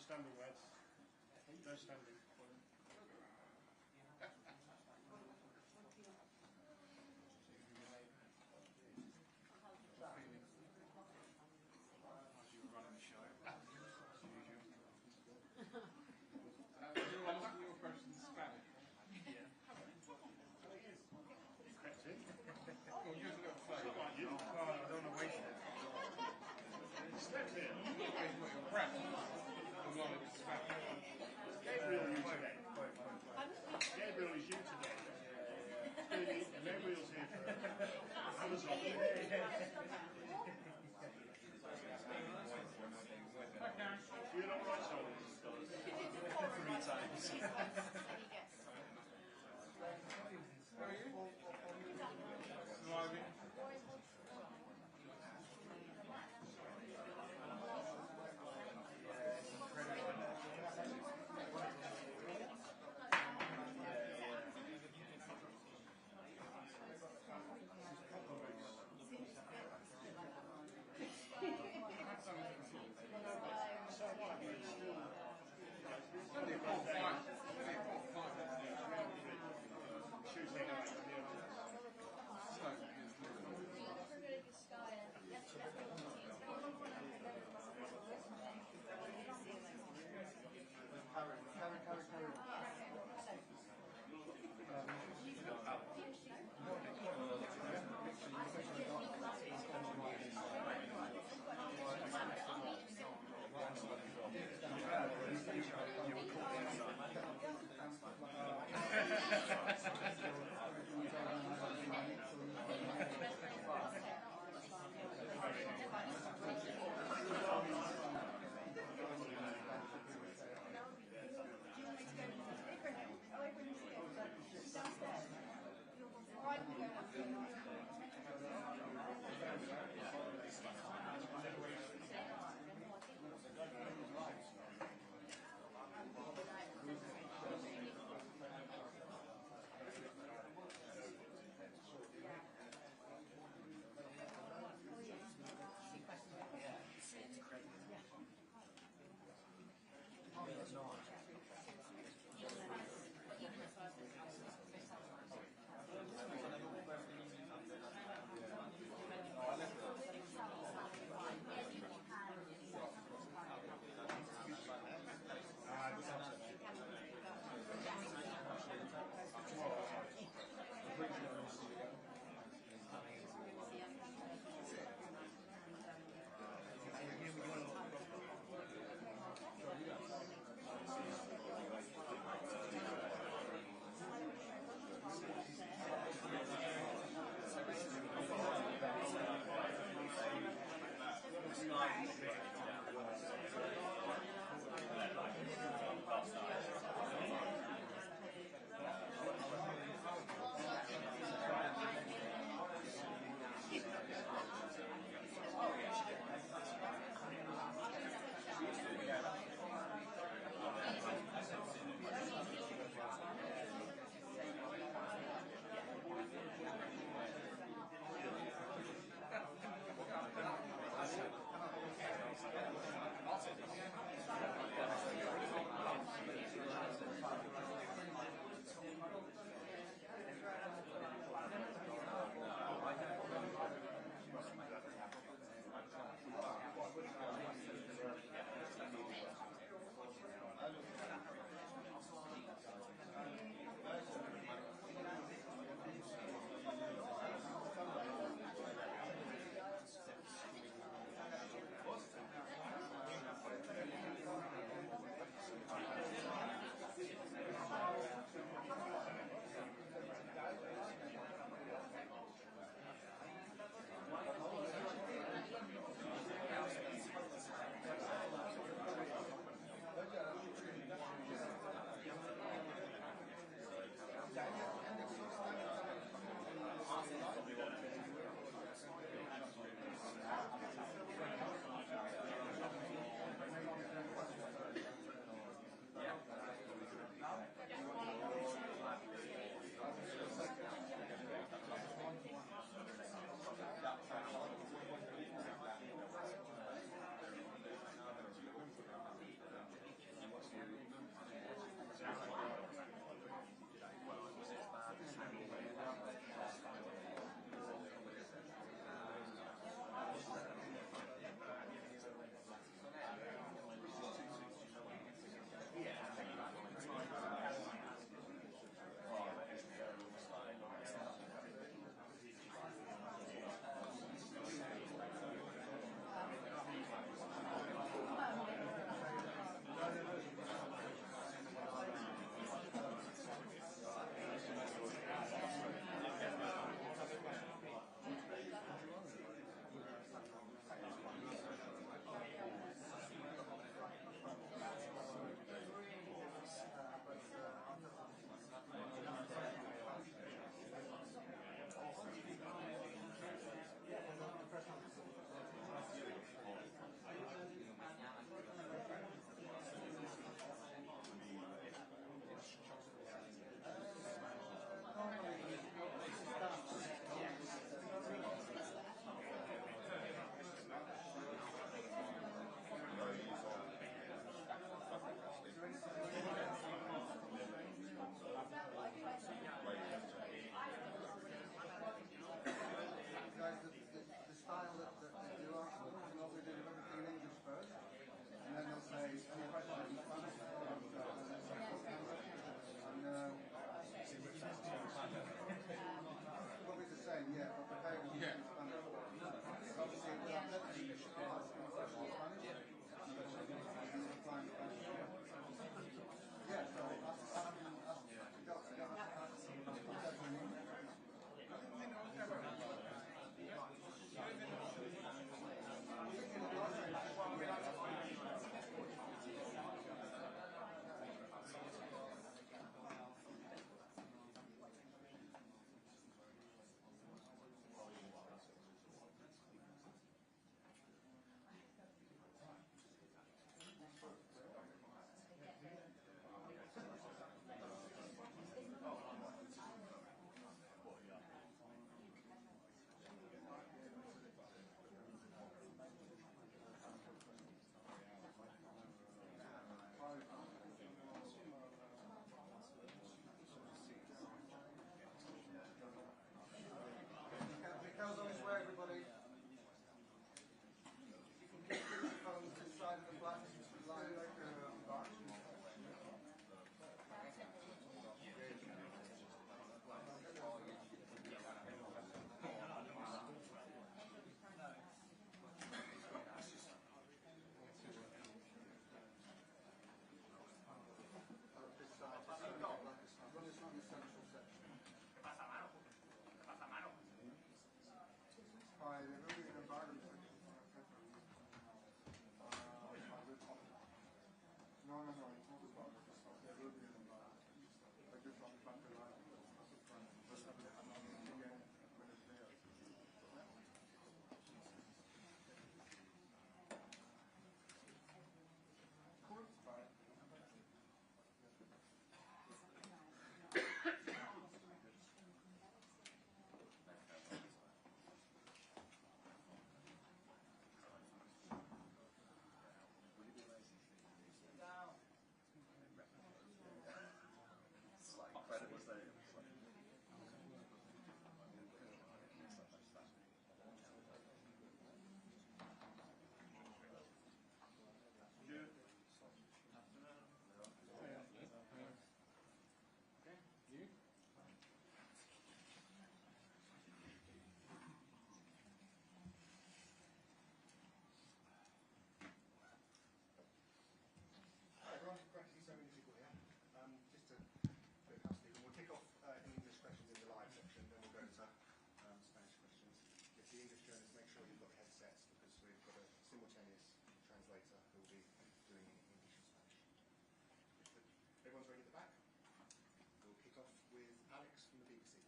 standing, lads. No standing. You were running the show. As usual. You're asking your question in Spanish. Yeah. Crept in. Oh, give us a little flavour. Like you. Oh, I don't want to waste it. Stepped in. Not based on your prep. As long as it's Spanish. Gabriel, Hi, there will be an embargo section on Arteta. No, it's not embargo. There will be an embargo. I just want to back the line. But I'm not again when it's there. Cool, fine. Hi everyone, great to see so many people here. Just a bit of housekeeping. We'll kick off in English questions in the live section, then we'll go to Spanish questions. If the English journalists, make sure you've got headsets because we've got a simultaneous translator who will be doing English and Spanish. Everyone's ready at the back? We'll kick off with Alex from the BBC.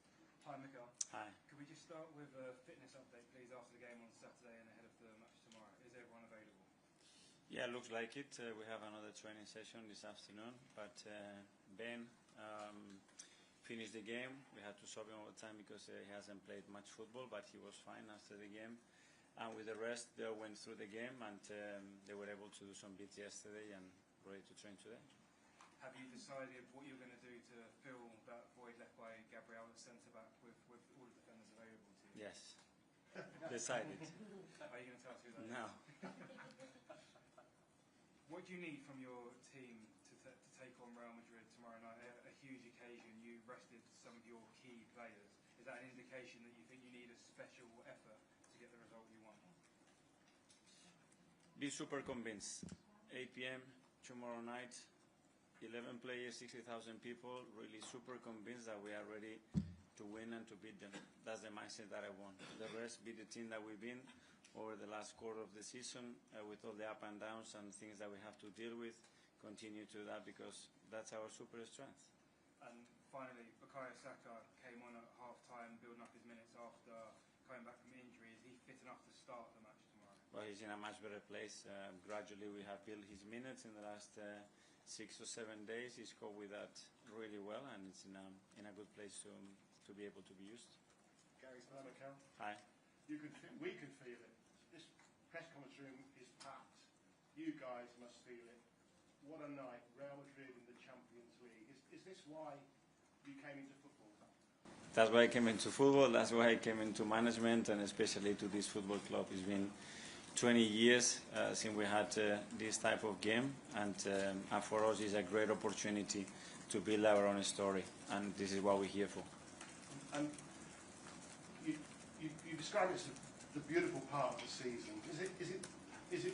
Hi, Mikel. Hi. Could we just start with a fitness update, please, after the game on Saturday and ahead of the match tomorrow? Is everyone available? Yeah, looks like it. We have another training session this afternoon, but Ben finished the game. We had to stop him all the time because he hasn't played much football, but he was fine after the game. And with the rest, they went through the game and they were able to do some bits yesterday and ready to train today. Have you decided what you're going to do to fill that void left by Gabriel at centre-back with all the defenders available to you? Yes, decided. Are you going to tell us who that is? No. What do you need from your team to take on Real Madrid tomorrow night? A huge occasion. You rested some of your key players. Is that an indication that you think you need a special effort to get the result you want? Be super convinced. 8 p.m. tomorrow night, 11 players, 60,000 people, really super convinced that we are ready to win and to beat them. That's the mindset that I want. The rest, be the team that we've been over the last quarter of the season with all the up and downs and things that we have to deal with, continue to that because that's our super strength. And finally, Bukayo Saka came on at half-time, building up his minutes after coming back from injury. Is he fit enough to start the match tomorrow? Well, he's in a much better place. Gradually we have built his minutes in the last 6 or 7 days. He's coped with that really well and it's in a good place to be able to be used. Gary's Hello, Mikel. Hi. We can feel it. This press conference room is packed. You guys must feel it. What a night, Real Madrid in the Champions League. Is this why you came into football? That's why I came into football. That's why I came into management and especially to this football club. It's been 20 years since we had this type of game and for us it's a great opportunity to build our own story and this is what we're here for. And you describe it as the beautiful part of the season. Is it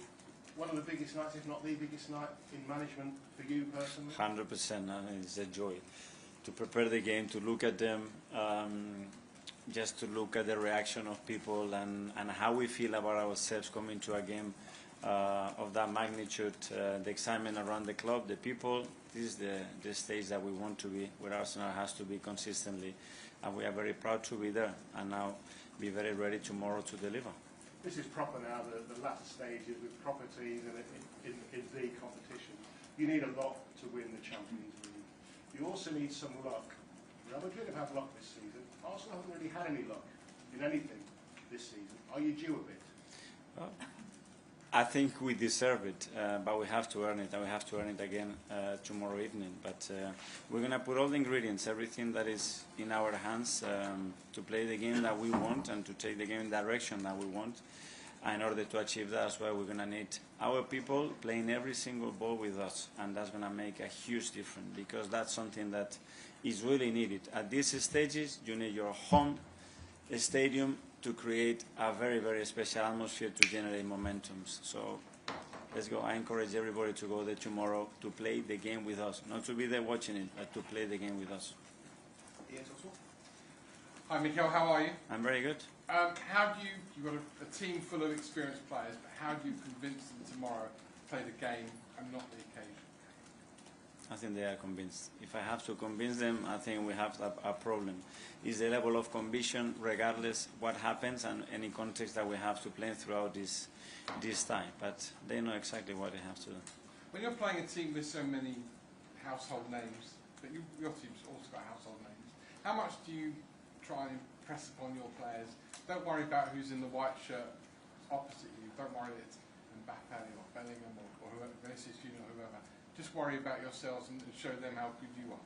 one of the biggest nights, if not the biggest night in management for you personally? 100%. It's a joy to prepare the game, to look at them, just to look at the reaction of people and how we feel about ourselves coming to a game of that magnitude, the excitement around the club, the people. This is the stage that we want to be, where Arsenal has to be consistently, and we are very proud to be there and now be very ready tomorrow to deliver. This is proper now, the latter stages with proper teams and in the competition. You need a lot to win the Champions League. You also need some luck. Real Madrid have had luck this season. Arsenal haven't really had any luck in anything this season. Are you due a bit? Well, I think we deserve it, but we have to earn it, and we have to earn it again tomorrow evening. But we're going to put all the ingredients, everything that is in our hands to play the game that we want and to take the game in the direction that we want. And in order to achieve that, that's why we're going to need our people playing every single ball with us, and that's going to make a huge difference because that's something that is really needed. At these stages, you need your home stadium to create a very, very special atmosphere to generate momentums. So let's go. I encourage everybody to go there tomorrow to play the game with us. Not to be there watching it, but to play the game with us. Ian Toswell. Hi Mikel, how are you? I'm very good. How do you've got a team full of experienced players, but how do you convince them tomorrow to play the game and not the occasion? I think they are convinced. If I have to convince them, I think we have a problem. It's the level of conviction, regardless what happens and any context that we have to play throughout this time. But they know exactly what they have to do. When you're playing a team with so many household names, but your team's also got household names, how much do you try and impress upon your players? Don't worry about who's in the white shirt opposite you. Don't worry that it's Mbappe or Bellingham or whoever, Vinicius Junior or whoever. Just worry about yourselves and show them how good you are.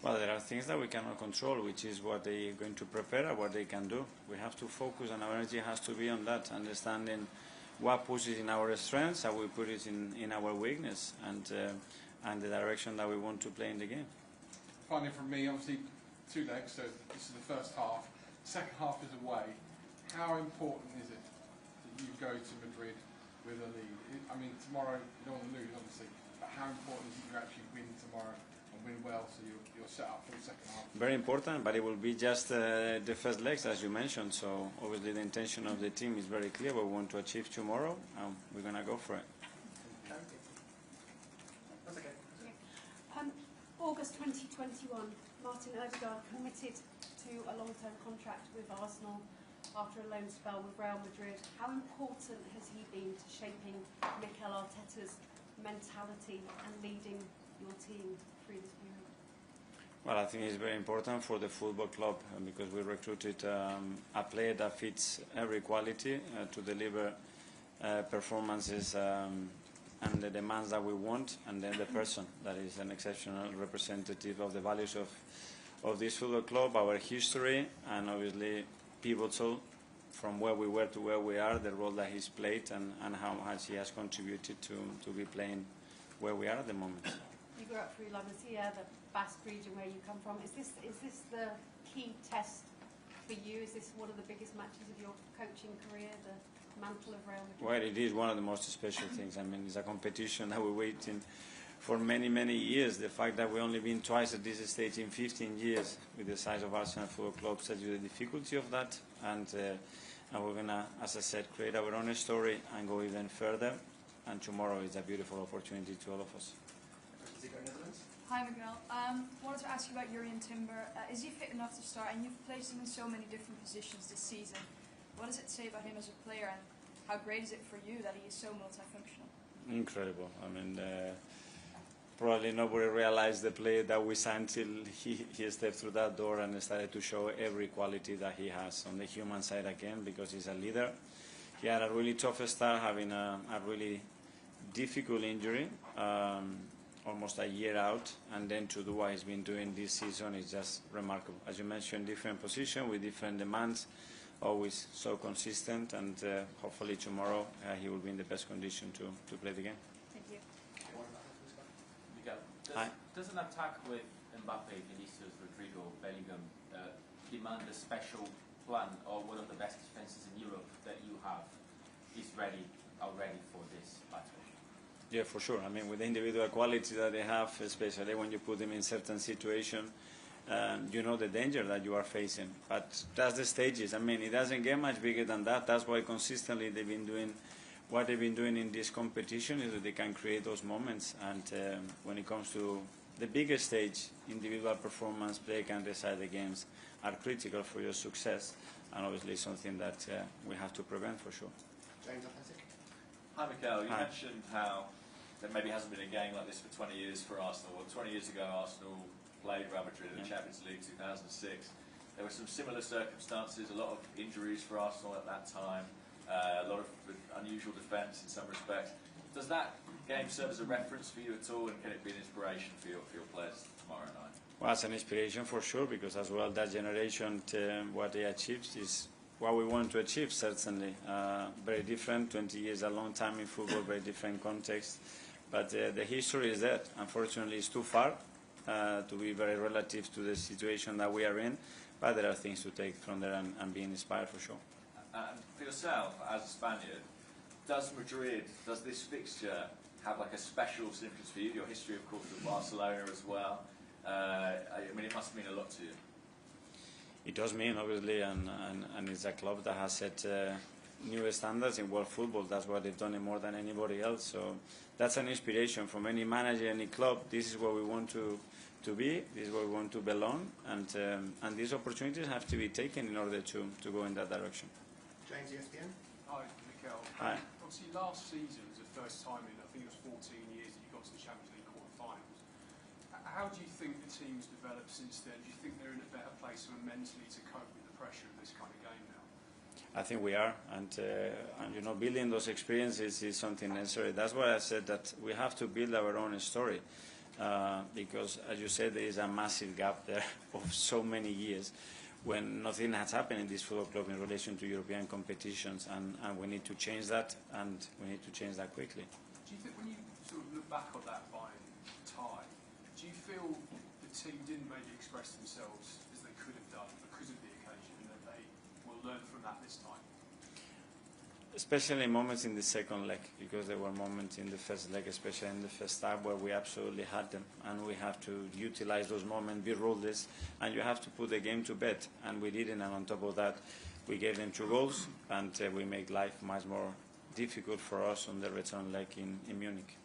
Well, there are things that we cannot control, which is what they are going to prepare and what they can do. We have to focus, and our energy has to be on that, understanding what pushes in our strengths, how we put it in our weakness, and the direction that we want to play in the game. Finally, from me, obviously 2 legs, so this is the first half. Second half is away. How important is it that you go to Madrid with a lead? I mean, tomorrow you don't want to lose, obviously, but how important is it you actually win tomorrow and win well so you're set up for the second half? Very important, but it will be just the first legs, as you mentioned. So obviously the intention of the team is very clear. What we want to achieve tomorrow, and we're going to go for it. That's okay. August 2021, Martin Odegaard committed to a long-term contract with Arsenal after a loan spell with Real Madrid. How important has he been to shaping Mikel Arteta's mentality and leading your team through this period? Well, I think it's very important for the football club because we recruited a player that fits every quality to deliver performances and the demands that we want, and then the person that is an exceptional representative of the values of this football club, our history, and obviously pivotal from where we were to where we are, the role that he's played and how much he has contributed to be playing where we are at the moment. You grew up through La Masia, the Basque region where you come from. Is this the key test for you? Is this one of the biggest matches of your coaching career, the mantle of Real Madrid? Well, it is one of the most special things. I mean, it's a competition that we're waiting for many, many years. The fact that we've only been twice at this stage in 15 years with the size of Arsenal Football Club tells you the difficulty of that. And we're going to, as I said, create our own story and go even further. And tomorrow is a beautiful opportunity to all of us. Hi Miguel. Wanted to ask you about Jurriën Timber. Is he fit enough to start? And you've placed him in so many different positions this season. What does it say about him as a player, and how great is it for you that he is so multifunctional? Incredible. I mean, probably nobody realized the player that we signed till he stepped through that door and started to show every quality that he has on the human side again, because he's a leader. He had a really tough start, having a really difficult injury, almost a year out, and then to do what he's been doing this season is just remarkable. As you mentioned, different position with different demands, always so consistent, and hopefully tomorrow he will be in the best condition to play the game. Thank you. Miguel, does an attack with Mbappe, Vinicius, Rodrigo, Bellingham demand a special plan, or one of the best defences in Europe that you have is already for this battle? Yeah, for sure. I mean, with the individual quality that they have, especially when you put them in certain situations, you know the danger that you are facing. But that's the stages. I mean, it doesn't get much bigger than that. That's why consistently they've been doing what they've been doing in this competition, is that they can create those moments. And when it comes to the biggest stage, individual performance, play can decide the games, are critical for your success, and obviously something that we have to prevent for sure. James, athletic. Hi Mikel, you Hi. mentioned how there maybe hasn't been a game like this for 20 years for Arsenal. Well, 20 years ago Arsenal played Real Madrid in the Champions League 2006. There were some similar circumstances, a lot of injuries for Arsenal at that time, a lot of unusual defence in some respects. Does that game serve as a reference for you at all, and can it be an inspiration for your players tomorrow night? Well, it's an inspiration for sure, because as well that generation, what they achieved is what we want to achieve, certainly. Very different, 20 years, a long time in football, very different context. But the history is that, unfortunately, it's too far to be very relative to the situation that we are in. But there are things to take from there and be inspired for sure. And for yourself, as a Spaniard, does this fixture have like a special significance for you? Your history, of course, with Barcelona as well. I mean, it must mean a lot to you. it does mean, obviously, and it's a club that has set new standards in world football. That's what they've done it more than anybody else. So that's an inspiration from any manager, any club. This is where we want to be. This is where we want to belong, and these opportunities have to be taken in order to go in that direction. James, ESPN. Hi, Mikel. Hi. Obviously, last season was the first time in, I think it was 14 years, that you got to the Champions League quarter-finals. How do you think the team's developed since then? Do you think they're in a better place mentally to cope with the pressure of this kind of game now? I think we are, and you know, building those experiences is something necessary. That's why I said that we have to build our own story, because, as you said, there is a massive gap there of so many years when nothing has happened in this football club in relation to European competitions, and we need to change that, and we need to change that quickly. Do you think, when you sort of look back on that Bayern tie, do you feel the team didn't maybe express themselves as they could have done because of the occasion, and that they will learn from that this time? Especially moments in the second leg, because there were moments in the first leg, especially in the first half, where we absolutely had them, and we have to utilize those moments, be ruthless, and you have to put the game to bed, and we didn't. And on top of that, we gave them 2 goals, and we make life much more difficult for us on the return leg in Munich.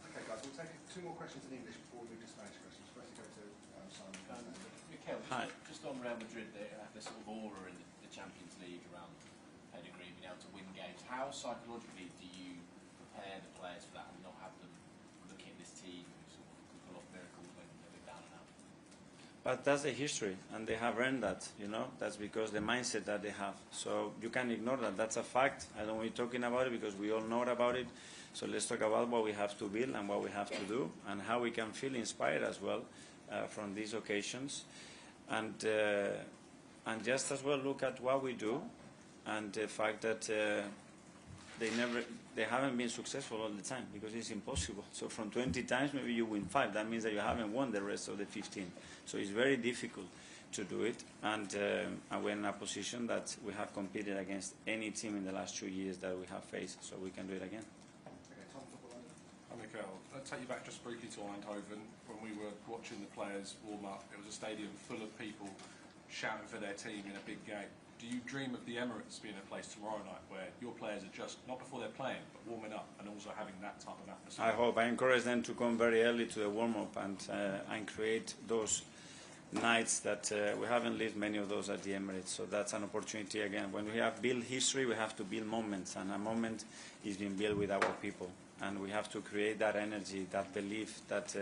Okay, guys, we'll take 2 more questions in English before we move to Spanish questions. First, we go to Simon. Mikel, Hi. just on Real Madrid, they have this sort of aura in the Champions League around pedigree, being able to win games. How psychologically do you prepare the players for that and not have them looking at this team who sort of can pull off miracles when they're down and out? But that's the history, and they have earned that, you know. That's because the mindset that they have. So you can't ignore that. That's a fact. I don't want you talking about it because we all know about it. So let's talk about what we have to build and what we have to do, and how we can feel inspired as well from these occasions. And just as well look at what we do, and the fact that they haven't been successful all the time, because it's impossible. So from 20 times, maybe you win 5. That means that you haven't won the rest of the 15. So it's very difficult to do it, and we're in a position that we have competed against any team in the last 2 years that we have faced, so we can do it again. Okay, Tom, Hi, Mikel. I'll take you back just briefly to Eindhoven. When we were watching the players warm up, it was a stadium full of people shouting for their team in a big game. Do you dream of the Emirates being a place tomorrow night where your players are just, not before they're playing, but warming up and also having that type of atmosphere? I hope. I encourage them to come very early to the warm-up and create those nights that we haven't lived many of those at the Emirates. So that's an opportunity again. When we have built history, we have to build moments, and a moment is being built with our people. And we have to create that energy, that belief, that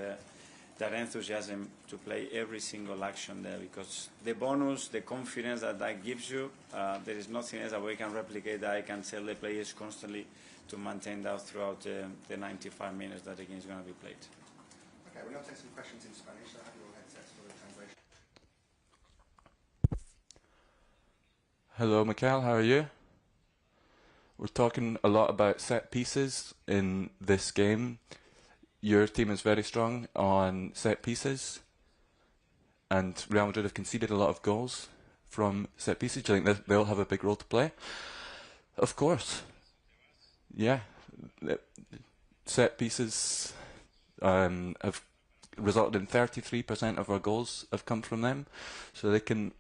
enthusiasm to play every single action there, because the bonus, the confidence that gives you, there is nothing else that we can replicate, that I can tell the players constantly to maintain that throughout the 95 minutes that the game is going to be played. Okay, we'll now take some questions in Spanish, so have your headsets for the translation. Hello, Mikel, how are you? We're talking a lot about set pieces in this game. Your team is very strong on set pieces, and Real Madrid have conceded a lot of goals from set pieces. Do you think they'll have a big role to play? Of course. Yeah. Set pieces have resulted in 33% of our goals have come from them, so they can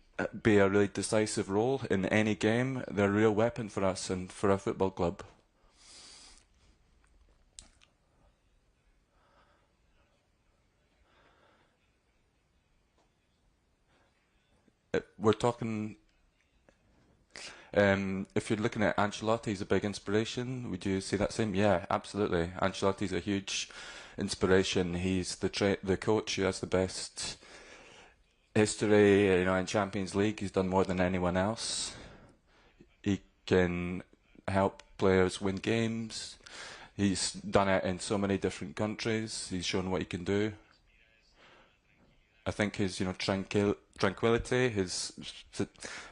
be a really decisive role in any game. They're a real weapon for us and for our football club. We're talking, if you're looking at Ancelotti, he's a big inspiration. Would you see that same? Yeah, absolutely. Ancelotti's a huge inspiration. He's the coach who has the best history, you know, in Champions League. He's done more than anyone else. He can help players win games. He's done it in so many different countries. He's shown what he can do. I think his, you know, tranquility, his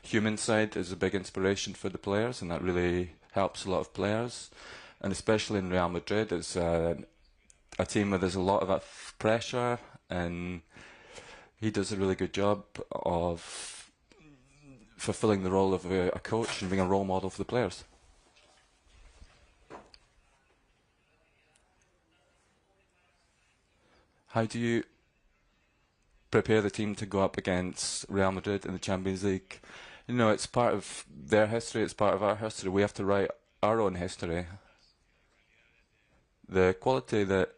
human side is a big inspiration for the players, and that really helps a lot of players. And especially in Real Madrid, it's a team where there's a lot of pressure, and he does a really good job of fulfilling the role of a coach and being a role model for the players. How do you prepare the team to go up against Real Madrid in the Champions League. You know, it's part of their history, it's part of our history. We have to write our own history. The quality that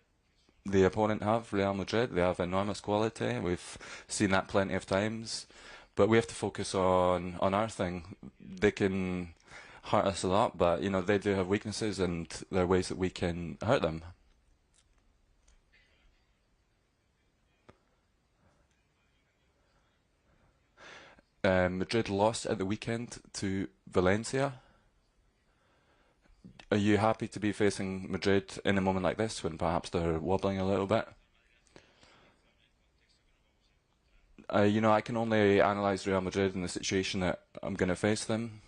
the opponent have, Real Madrid, they have enormous quality. We've seen that plenty of times. But we have to focus on our thing. They can hurt us a lot, but, you know, they do have weaknesses and there are ways that we can hurt them. Madrid lost at the weekend to Valencia. Are you happy to be facing Madrid in a moment like this when perhaps they're wobbling a little bit? You know, I can only analyse Real Madrid in the situation that I'm going to face them.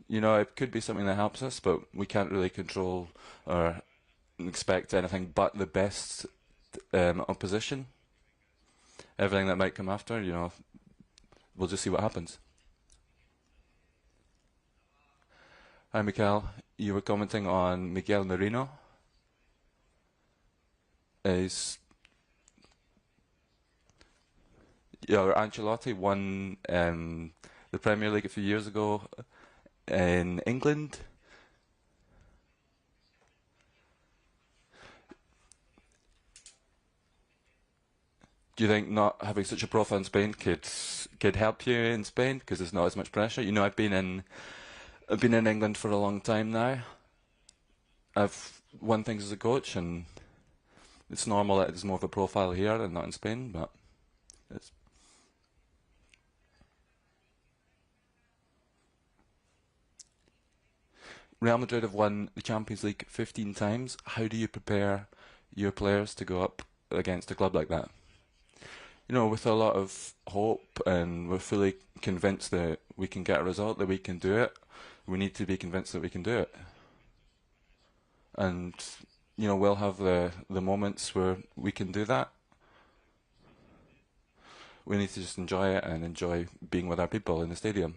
You know, it could be something that helps us, but we can't really control or expect anything but the best opposition. Everything that might come after, you know, we'll just see what happens. Hi, Mikel. You were commenting on Miguel Merino. Ancelotti won the Premier League a few years ago in England. Do you think not having such a profile in Spain could help you in Spain because there's not as much pressure? You know, I've been in England for a long time now. I've won things as a coach, and it's normal that there's more of a profile here and not in Spain, but it's. Real Madrid have won the Champions League 15 times. How do you prepare your players to go up against a club like that? You know, with a lot of hope, and we're fully convinced that we can get a result, that we can do it. We need to be convinced that we can do it. And, you know, we'll have the moments where we can do that. We need to just enjoy it and enjoy being with our people in the stadium.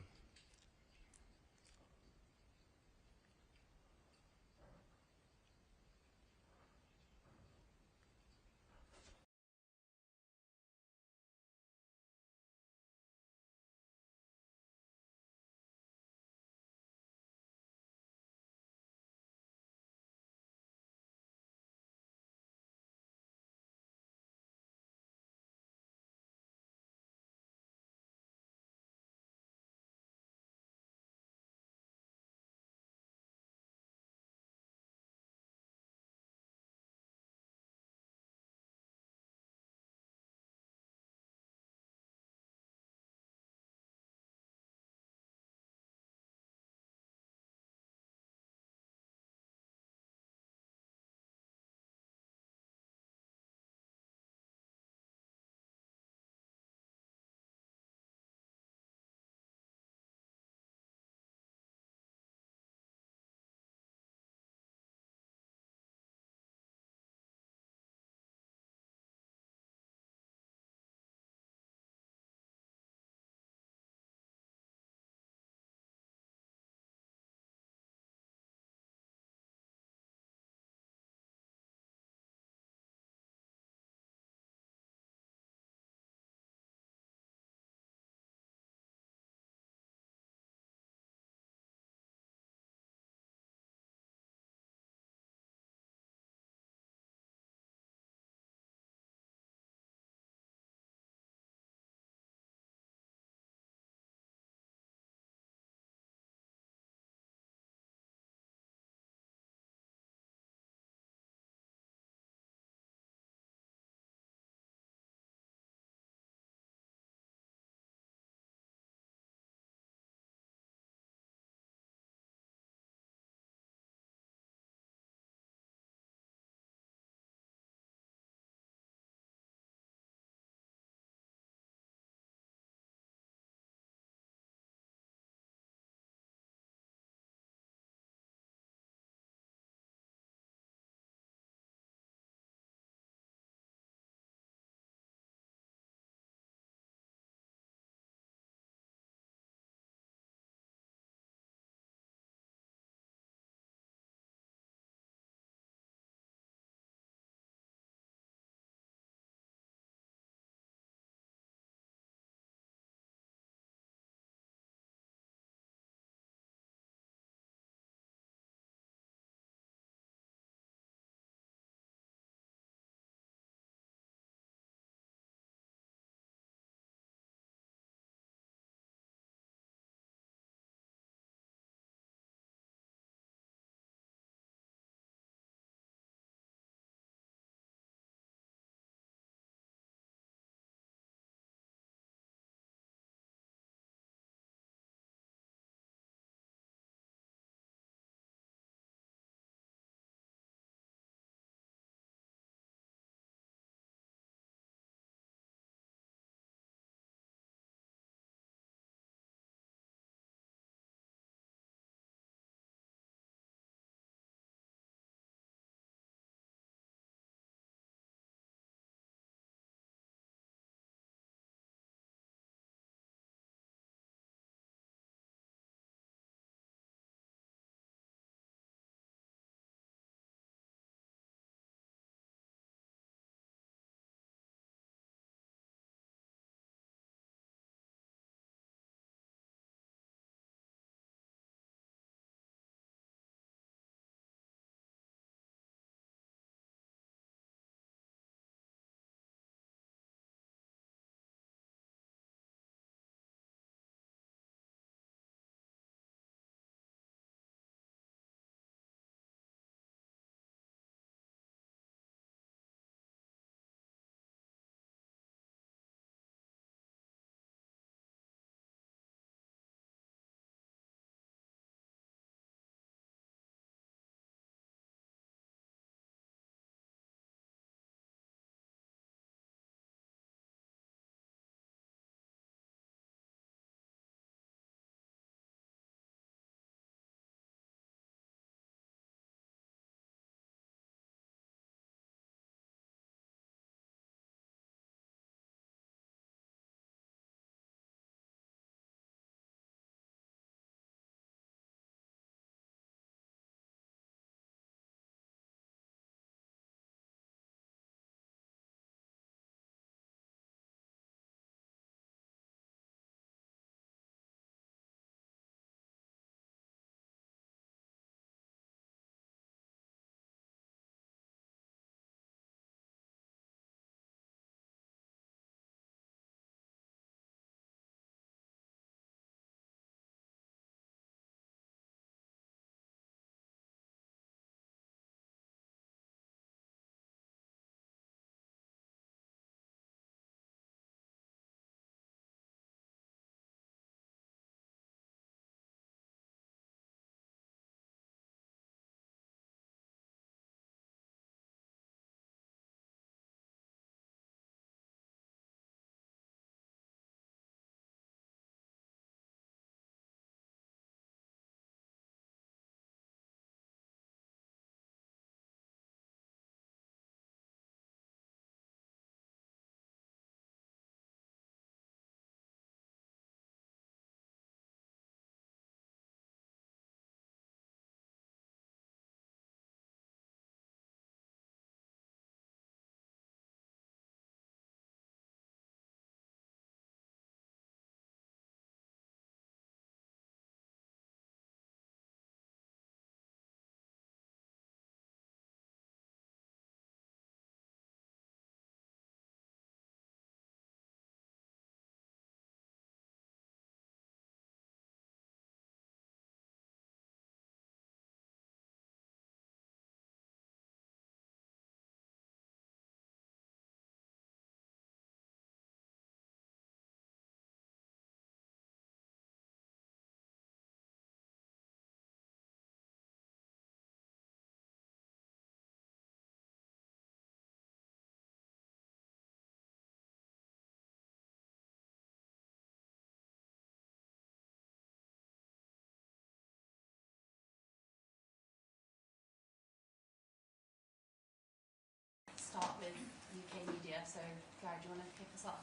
So, Gary, do you want to kick us off?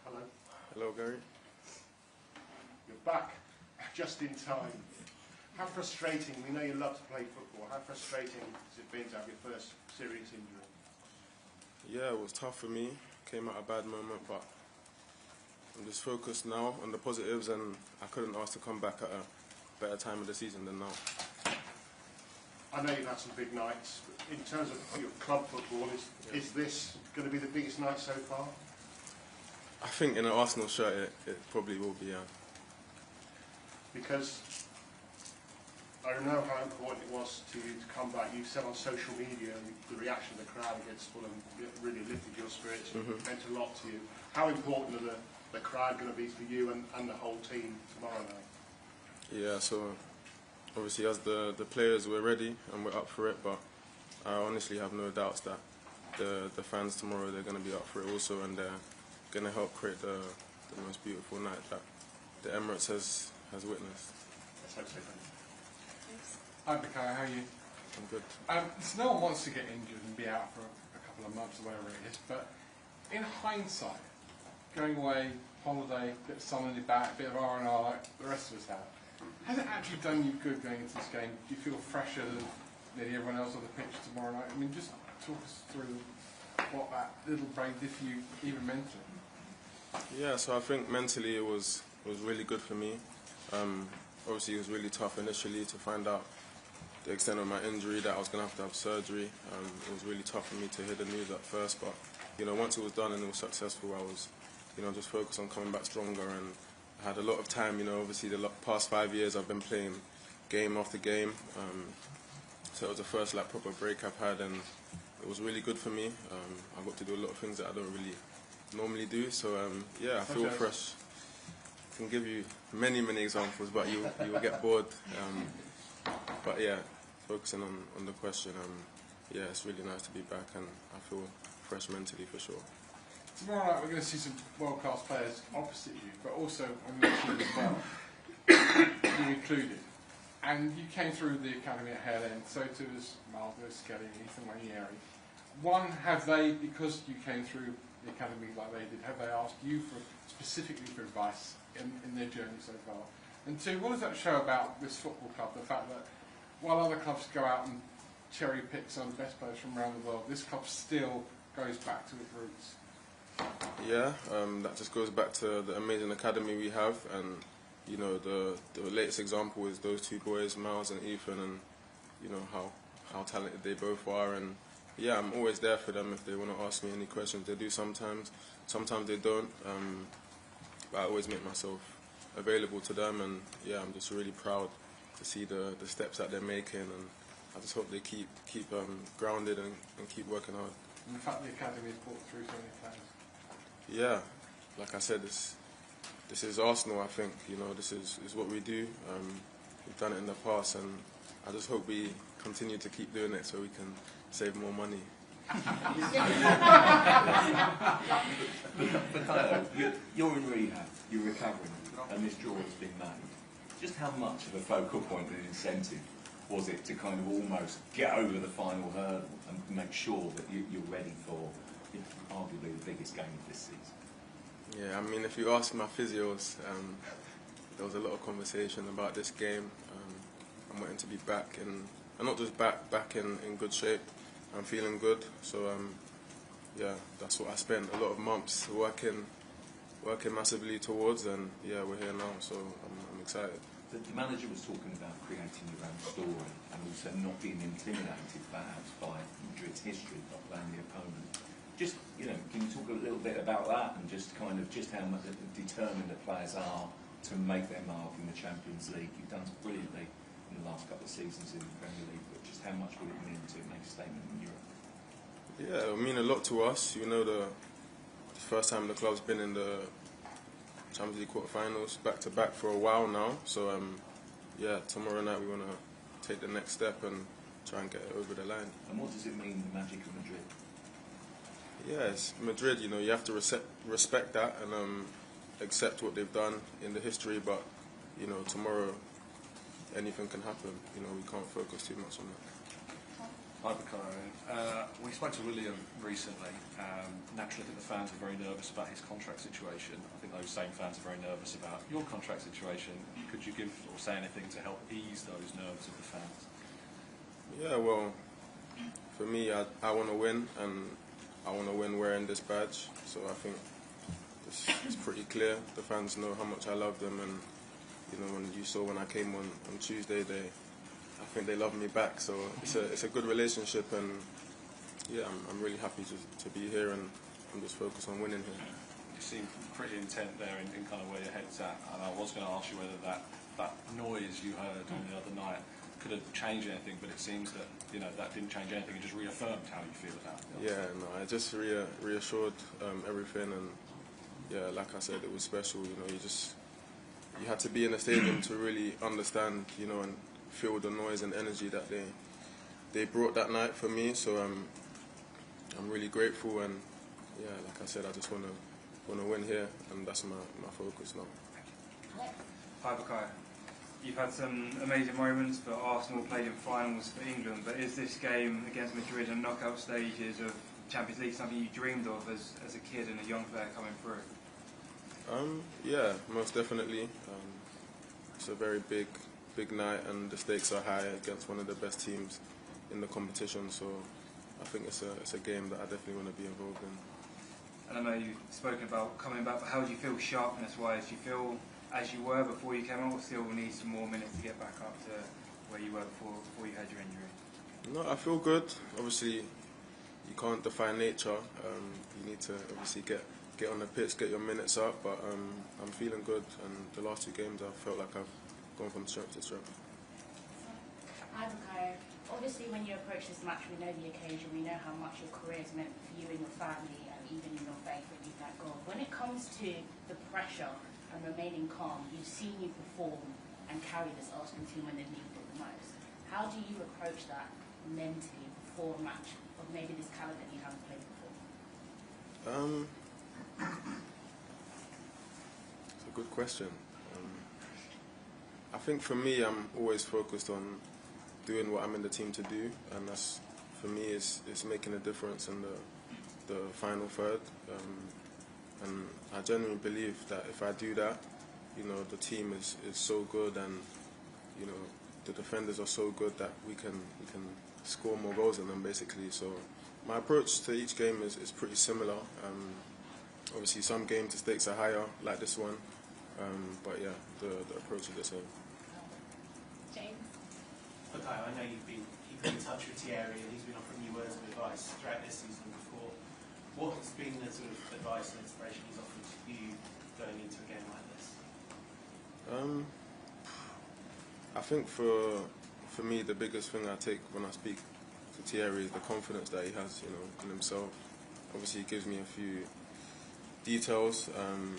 Hello. Hello, Gary. You're back just in time. How frustrating, we know you love to play football, how frustrating has it been to have your first serious injury? Yeah, it was tough for me. Came at a bad moment, but I'm just focused now on the positives, and I couldn't ask to come back at a better time of the season than now. I know you've had some big nights, but in terms of your club football, is this going to be the biggest night so far? I think in an Arsenal shirt it probably will be, yeah. Because I know how important it was to you to come back. You said on social media the reaction of the crowd against Fulham really lifted your spirits. It meant a lot to you. How important are the crowd going to be for you and the whole team tomorrow night? Yeah, so obviously as the players, we're ready and we're up for it, but I honestly have no doubts that the fans tomorrow, they're going to be up for it also, and they're going to help create the most beautiful night that the Emirates has witnessed. Let's hope so. Hi, Mikel, how are you? I'm good. So no one wants to get injured and be out for a couple of months or whatever it is, but in hindsight, going away, holiday, bit of sun on your back, bit of R&R like the rest of us have, has it actually done you good going into this game? Do you feel fresher than nearly everyone else on the pitch tomorrow night? I mean, just talk us through what that little break did for you, even mentally. Yeah, so I think mentally it was really good for me. Obviously it was really tough initially to find out the extent of my injury, that I was going to have surgery. It was really tough for me to hear the news at first, but once it was done and it was successful, I was just focused on coming back stronger, and I had a lot of time. Obviously the past 5 years I've been playing game after game, so it was the first proper break I've had, and it was really good for me. I got to do a lot of things that I don't really normally do, so yeah, I feel fresh. I can give you many examples, but you will get bored. But yeah, focusing on the question, yeah, it's really nice to be back, and I feel fresh mentally for sure. Tomorrow night we're going to see some world-class players opposite you, but also on your team as well, you included. And you came through the academy at Hale End, so too as Margo, Skelly, Ethan Wanieri. One, have they, because you came through the academy like they did, have they asked you specifically for advice in their journey so far? And two, what does that show about this football club, the fact that while other clubs go out and cherry pick some of the best players from around the world, this club still goes back to its roots? Yeah, that just goes back to the amazing academy we have, and the latest example is those two boys, Miles and Ethan, and how talented they both are. And yeah, I'm always there for them if they want to ask me any questions. They do sometimes they don't, but I always make myself available to them, and yeah, I'm just really proud to see the steps that they're making, and I just hope they keep grounded and keep working hard. And the fact the academy has brought through so many players. Yeah, like I said, this is Arsenal. I think this is what we do. We've done it in the past, and I just hope we continue to keep doing it so we can save more money. But you're in rehab, you're recovering, and this draw has been made. Just how much of a focal point and incentive was it to kind of almost get over the final hurdle and make sure that you're ready for arguably the biggest game of this season? Yeah, I mean, if you ask my physios, there was a lot of conversation about this game. I'm wanting to be back, and not just back in good shape. I'm feeling good, so yeah, that's what I spent a lot of months working massively towards, and yeah, we're here now, so I'm excited. The manager was talking about creating your own story and also not being intimidated perhaps by Madrid's history, not playing the opponent. Just, can you talk a little bit about that, and just kind of how much determined the players are to make their mark in the Champions League? You've done brilliantly in the last couple of seasons in the Premier League, but just how much would it mean to make a statement in Europe? Yeah, it will mean a lot to us. The first time the club's been in the Champions League quarterfinals back-to-back for a while now. So yeah, tomorrow night we want to take the next step and try and get it over the line. And what does it mean, the magic of Madrid? Yeah, it's Madrid. You have to respect that and accept what they've done in the history. But tomorrow anything can happen. We can't focus too much on that. Hi, Bukayo. We spoke to William recently. Naturally, I think the fans are very nervous about his contract situation. I think those same fans are very nervous about your contract situation. Could you give or say anything to help ease those nerves of the fans? Yeah, well, for me, I want to win, and I want to win wearing this badge. So I think it's pretty clear. The fans know how much I love them, and when you saw when I came on Tuesday, I think they love me back. So it's a good relationship, and yeah, I'm really happy to be here, and I'm just focused on winning here. You seem pretty intent there in kind of where your head's at, and I was going to ask you whether that noise you heard on the other night could have changed anything, but it seems that that didn't change anything. It just reaffirmed how you feel about it. Yeah, no, I just reassured everything, and yeah, like I said, it was special. You had to be in the stadium to really understand, and feel the noise and energy that they brought that night for me. So I'm really grateful, and yeah, like I said, I just want to win here, and that's my focus now. Hi, Bukayo. You've had some amazing moments for Arsenal, played in finals for England, but is this game against Madrid and knockout stages of Champions League something you dreamed of as a kid and a young player coming through? Yeah, most definitely. It's a very big night, and the stakes are high against one of the best teams in the competition. So I think it's a game that I definitely want to be involved in. And I know you've spoken about coming back, but how do you feel sharpness-wise? Do you feel as you were before you came on, or still need some more minutes to get back up to where you were before you had your injury? No, I feel good. Obviously, you can't define nature. You need to obviously get on the pitch, get your minutes up, but I'm feeling good, and the last 2 games I felt like I've gone from strength to strength. Hi, Bukayo. Obviously, when you approach this match, we know the occasion, we know how much your career has meant for you and your family, and even in your faith when you've that goal. When it comes to the pressure and remaining calm, you've seen you perform and carry this Arsenal team when they've needed it the most. How do you approach that mentally before a match of maybe this caliber that you haven't played before? It's a good question. I think for me, I'm always focused on doing what I'm in the team to do, and that's, for me, it's making a difference in the final third. And I genuinely believe that if I do that, the team is so good, and the defenders are so good that we can score more goals than them, basically. So my approach to each game is pretty similar. Obviously, some games the stakes are higher, like this one, but yeah, the approach is the same. James? Bukayo, I know you've been keeping in touch with Thierry, and he's been offering you words of advice throughout this season and before. What has been the sort of advice and inspiration he's offered you going into a game like this? I think for me, the biggest thing I take when I speak to Thierry is the confidence that he has, in himself. Obviously, he gives me a few details on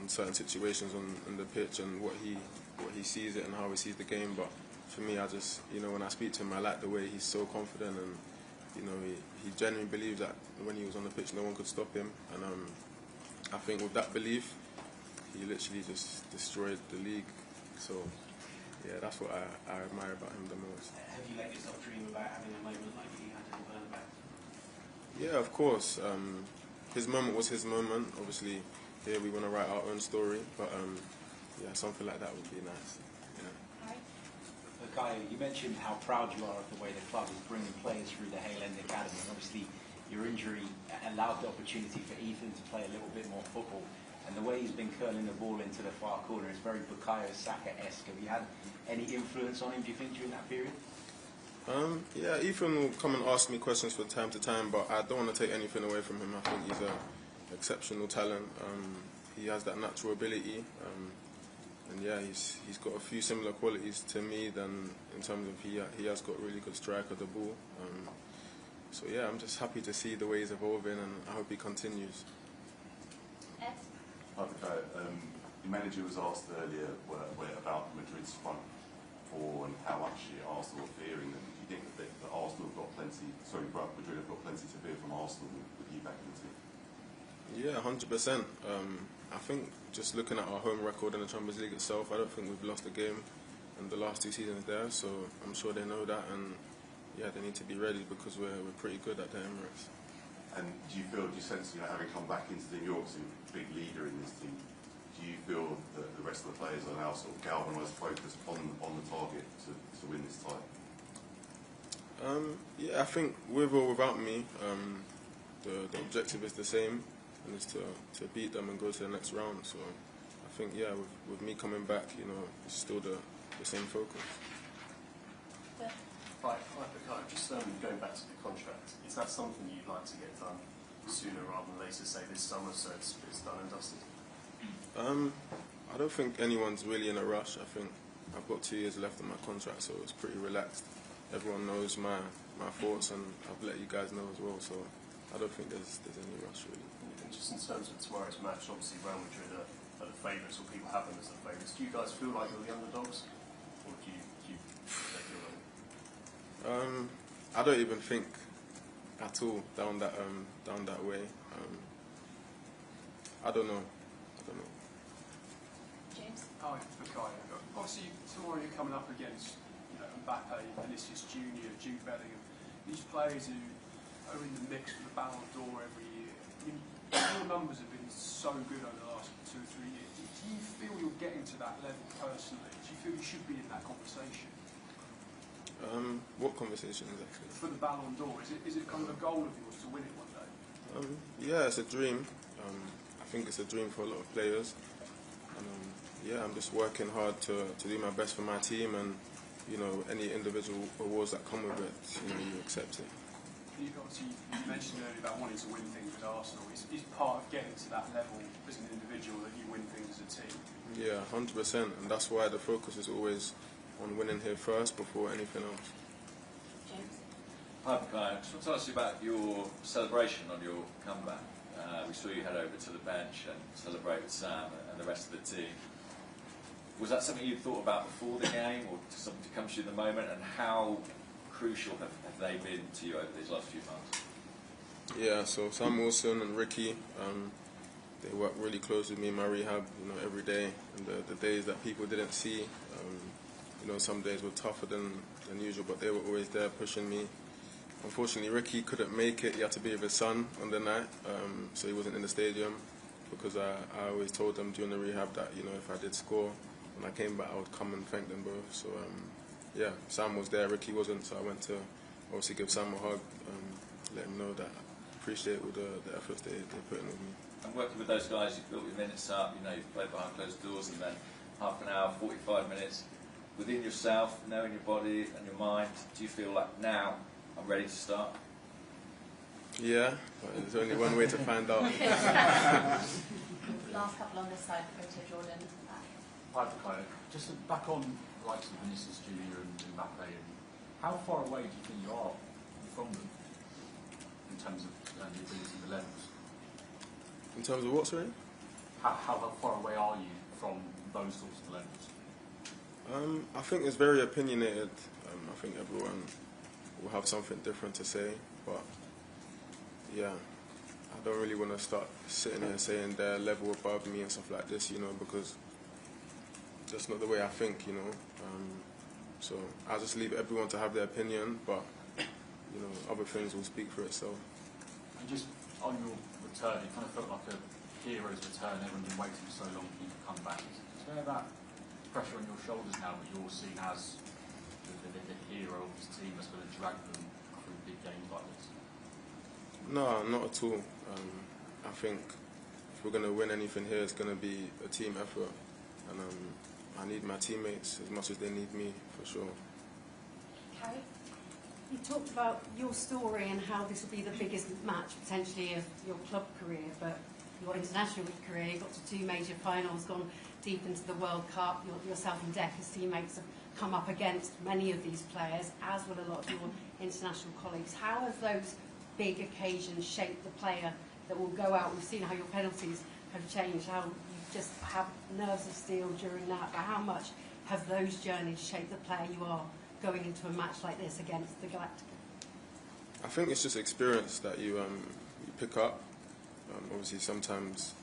certain situations on the pitch and what he sees it and how he sees the game. But for me, I just, when I speak to him, I like the way he's so confident, and he genuinely believes that when he was on the pitch, no one could stop him. And I think with that belief, he literally just destroyed the league. So yeah, that's what I admire about him the most. Have you let yourself dream about having a moment like he had in Bernabeu? Yeah, of course. His moment was his moment. Obviously, here we want to write our own story, but yeah, something like that would be nice. Yeah. Bukayo, you mentioned how proud you are of the way the club is bringing players through the Hale End Academy. And obviously, your injury allowed the opportunity for Ethan to play a little bit more football. And the way he's been curling the ball into the far corner is very Bukayo Saka-esque. Have you had any influence on him, do you think, during that period? Yeah, Ethan will come and ask me questions from time to time, but I don't want to take anything away from him. I think he's an exceptional talent. He has that natural ability, and yeah, he's got a few similar qualities to me. Than in terms of he has got really good strike of the ball. So yeah, I'm just happy to see the way he's evolving, and I hope he continues. Ed? Hi, Bukayo. The manager was asked earlier about Madrid's front four and how much Arsenal are fearing them. Do you think that Arsenal have got plenty? Sorry, Madrid have got plenty to fear from Arsenal with you back in the team? Yeah, 100%. I think just looking at our home record in the Champions League itself, I don't think we've lost a game in the last 2 seasons there. So I'm sure they know that, and yeah, they need to be ready because we're pretty good at the Emirates. And do you sense, having come back into the team, you're obviously a big leader in this team, do you feel that the rest of the players are now sort of galvanised, focused on the target to win this title? Yeah, I think with or without me, the objective is the same, and it's to beat them and go to the next round. So I think, yeah, with me coming back, it's still the same focus. Right, just going back to the contract, is that something you'd like to get done sooner rather than later, say this summer, so it's done and dusted? I don't think anyone's really in a rush. I think I've got 2 years left on my contract, so it's pretty relaxed. Everyone knows my thoughts, and I've let you guys know as well, so I don't think there's any rush really. And just in terms of tomorrow's match, obviously Real Madrid are the favourites, or people have them as the favourites. Do you guys feel like you're the underdogs, or do you take your own? I don't even think at all down that way. I don't know. James? Hi, Mikel. Obviously, tomorrow you're coming up against Mbappe, Vinicius Junior, Jude Bellingham. These players who are in the mix for the Ballon d'Or every year. Your numbers have been so good over the last 2 or 3 years. Do you feel you're getting to that level personally? Do you feel you should be in that conversation? What conversation exactly? For the Ballon d'Or, is it kind of a goal of yours to win it one day? Yeah, it's a dream. I think it's a dream for a lot of players. And, yeah, I'm just working hard to do my best for my team, and any individual awards that come with it, you accept it. You mentioned earlier about wanting to win things with Arsenal. Is part of getting to that level as an individual that you win things as a team? Yeah, 100%, and that's why the focus is always on winning here first before anything else. James? Hi, Mikel. I just want to ask you about your celebration on your comeback. We saw you head over to the bench and celebrate with Sam and the rest of the team. Was that something you thought about before the game, or something to come to you in the moment, and how crucial have they been to you over these last few months? Yeah, so Sam Wilson and Ricky, they work really close with me in my rehab, every day. And the days that people didn't see, some days were tougher than usual, but they were always there pushing me. Unfortunately, Ricky couldn't make it. He had to be with his son on the night, so he wasn't in the stadium, because I always told them during the rehab that, if I did score, when I came back, I would come and thank them both. So, yeah, Sam was there, Ricky wasn't, so I went to obviously give Sam a hug, let him know that I appreciate all the efforts they put in with me. And working with those guys, you've built your minutes up, you've played behind closed doors, and then half an hour, 45 minutes, within yourself, knowing your body and your mind, do you feel like now I'm ready to start? Yeah, but there's only one way to find out. Last couple on this side, go to Jordan. Hi, Mikel. Just back on the likes of Vinicius Junior and Mbappe, how far away do you think you are from them in terms of the ability and the levels? In terms of what, sorry? How far away are you from those sorts of levels? I think it's very opinionated. I think everyone will have something different to say, but yeah, I don't really want to start sitting here saying they're a level above me and stuff like this, because that's not the way I think, so I'll just leave everyone to have their opinion, but other things will speak for itself. And just on your return, it kind of felt like a hero's return. Everyone's been waiting so long for you to come back. Is there that pressure on your shoulders now that you're seen as the hero of this team that's going to drag them through big games like this? No, not at all. I think if we're going to win anything here, it's going to be a team effort, and I need my teammates as much as they need me, for sure. Carrie? You talked about your story and how this will be the biggest match potentially of your club career, but your international career, you got to 2 major finals, gone deep into the World Cup. Yourself and Decker's teammates have come up against many of these players, as will a lot of your international colleagues. How have those big occasions shaped the player that will go out? We've seen how your penalties have changed, how you just have nerves of steel during that, but how much have those journeys shaped the player you are going into a match like this against the Galactica? I think it's just experience that you pick up. Obviously, sometimes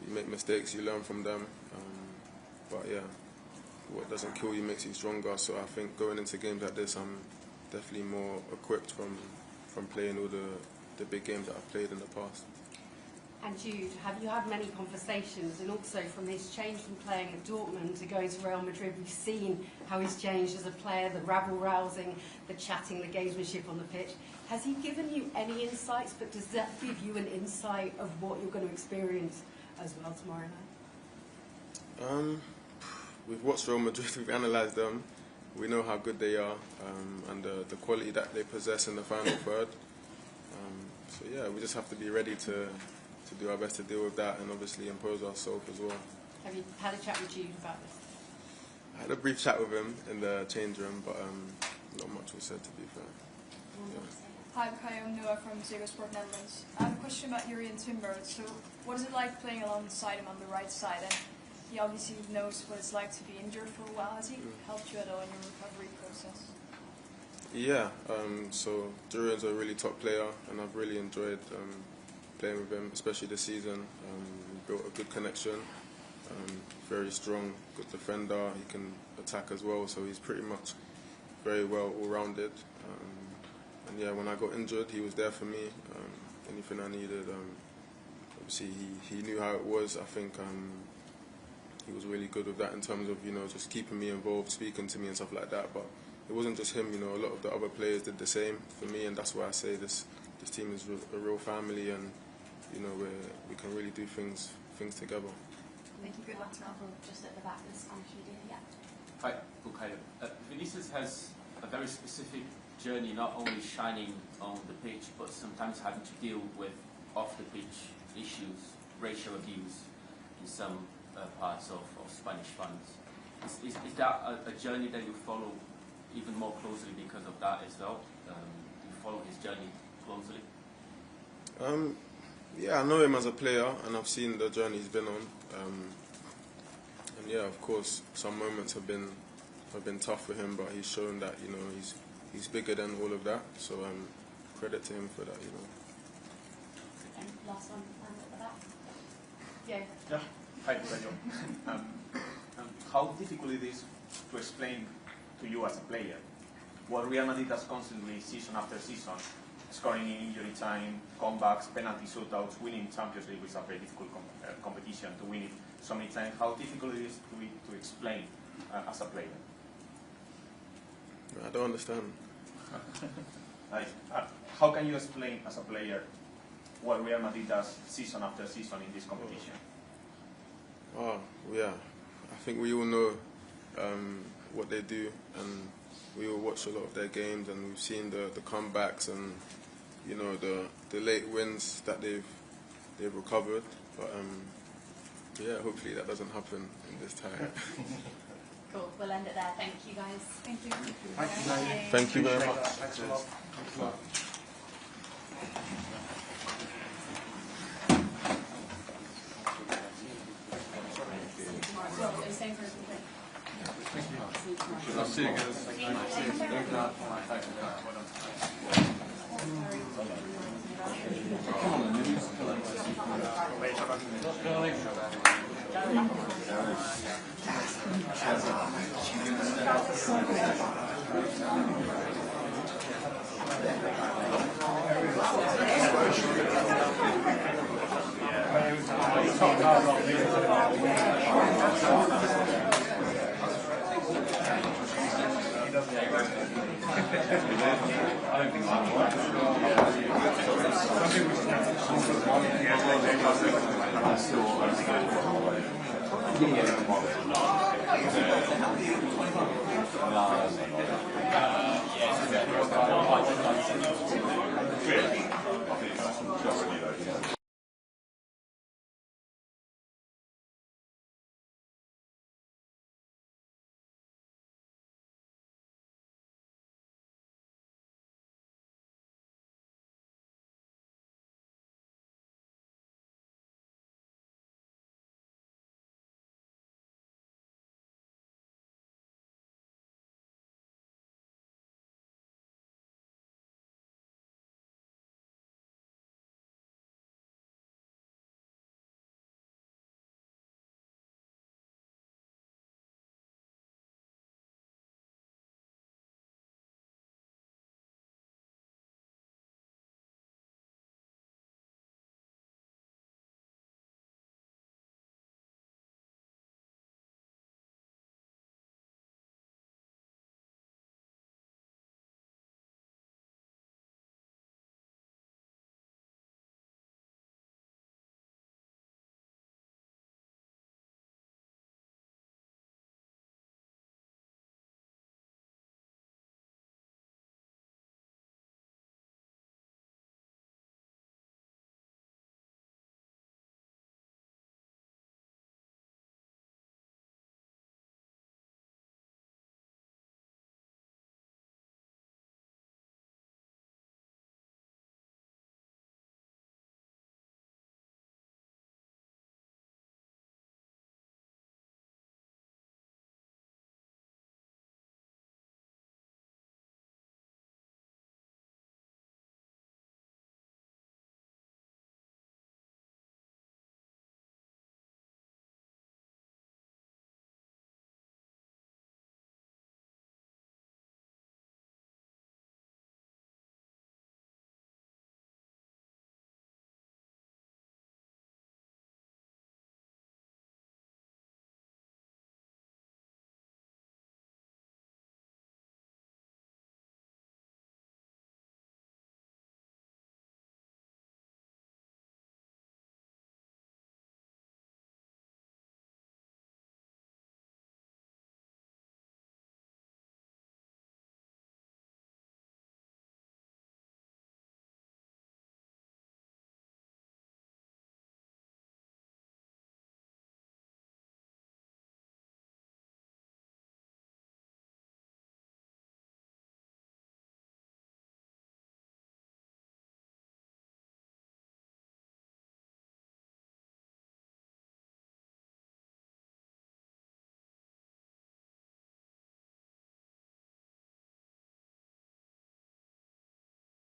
you make mistakes, you learn from them. But yeah, what doesn't kill you makes you stronger. So I think going into games like this, I'm definitely more equipped from playing all the big games that I've played in the past. And Jude, have you had many conversations, and also from his change from playing at Dortmund to going to Real Madrid, we've seen how he's changed as a player, the rabble-rousing, the chatting, the gamesmanship on the pitch. Has he given you any insights, but does that give you an insight of what you're going to experience as well tomorrow night? We've watched Real Madrid, we've analysed them, we know how good they are, and the quality that they possess in the final third. So yeah, we just have to be ready to do our best to deal with that, and obviously impose ourselves as well. Have you had a chat with Jude about this? I had a brief chat with him in the change room, but not much was said, to be fair. Yeah. Hi, I'm Noah from Ziggo Sport Netherlands. I have a question about Jurrien Timber. So, what is it like playing alongside him on the right side? And he obviously knows what it's like to be injured for a while. Has he helped you at all in your recovery process? Yeah, so Jurrien's a really top player, and I've really enjoyed playing with him, especially this season. We built a good connection, very strong, good defender. He can attack as well, so he's pretty much very well all-rounded. And yeah, when I got injured, he was there for me. Anything I needed, obviously he knew how it was. I think he was really good with that in terms of, just keeping me involved, speaking to me and stuff like that. But it wasn't just him, a lot of the other players did the same for me, and that's why I say this team is a real family, and we can really do things together. Thank you. Good luck. Just at the back of the Spanish media, yeah. Hi, Bukayo. Vinicius has a very specific journey, not only shining on the pitch, but sometimes having to deal with off-the-pitch issues, racial abuse in some parts of Spanish fans. Is that a journey that you follow even more closely because of that as well? You follow his journey closely? Yeah, I know him as a player, and I've seen the journey he's been on. And yeah, of course, some moments have been tough for him, but he's shown that he's bigger than all of that. So credit to him for that. And last one, at the back. Yeah. Hi, Bukayo. How difficult it is to explain to you as a player what Real Madrid does constantly, season after season, scoring in injury time, comebacks, penalty shootouts, winning Champions League, which is a very difficult competition to win it so many times. How difficult it is to explain as a player? I don't understand. How can you explain as a player what Real Madrid does season after season in this competition? Oh, yeah. I think we all know what they do, and we all watch a lot of their games, and we've seen the comebacks and the late wins that they've recovered. But yeah, hopefully that doesn't happen in this time. Cool. We'll end it there. Thank you, guys. Thank you. Thank you very much. Thanks a lot. Thanks a lot. I'll see you guys. Yeah.